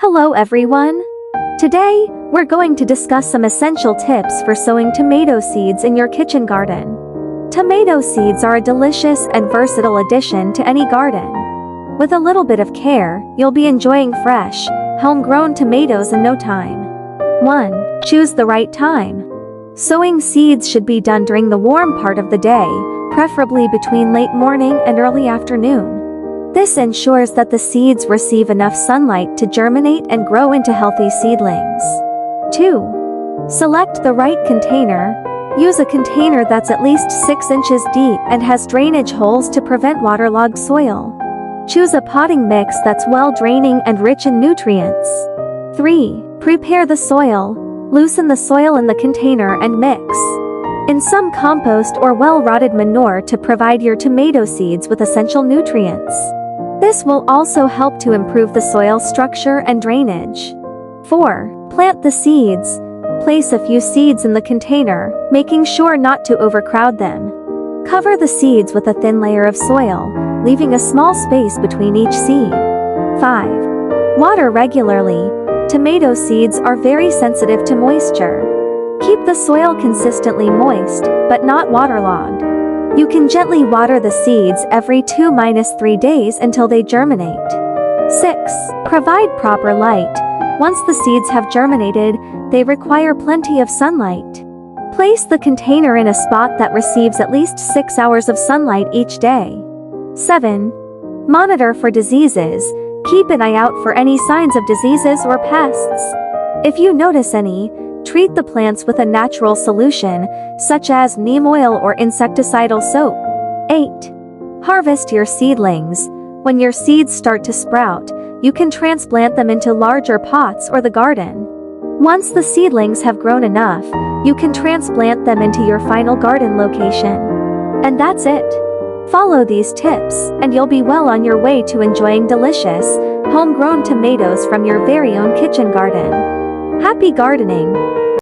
Hello everyone! Today, we're going to discuss some essential tips for sowing tomato seeds in your kitchen garden. Tomato seeds are a delicious and versatile addition to any garden. With a little bit of care, you'll be enjoying fresh, homegrown tomatoes in no time. 1. Choose the right time. Sowing seeds should be done during the warm part of the day, preferably between late morning and early afternoon. This ensures that the seeds receive enough sunlight to germinate and grow into healthy seedlings. 2. Select the right container. Use a container that's at least 6 inches deep and has drainage holes to prevent waterlogged soil. Choose a potting mix that's well-draining and rich in nutrients. 3. Prepare the soil. Loosen the soil in the container and mix in some compost or well-rotted manure to provide your tomato seeds with essential nutrients. This will also help to improve the soil structure and drainage. 4. Plant the seeds. Place a few seeds in the container, making sure not to overcrowd them. Cover the seeds with a thin layer of soil, leaving a small space between each seed. 5. Water regularly. Tomato seeds are very sensitive to moisture. Keep the soil consistently moist, but not waterlogged. You can gently water the seeds every 2-3 days until they germinate. 6. Provide proper light. Once the seeds have germinated, they require plenty of sunlight. Place the container in a spot that receives at least 6 hours of sunlight each day. 7. Monitor for diseases. Keep an eye out for any signs of diseases or pests. If you notice any, treat the plants with a natural solution, such as neem oil or insecticidal soap. 8. Harvest your seedlings. When your seeds start to sprout, you can transplant them into larger pots or the garden. Once the seedlings have grown enough, you can transplant them into your final garden location. And that's it. Follow these tips, and you'll be well on your way to enjoying delicious, homegrown tomatoes from your very own kitchen garden. Happy gardening!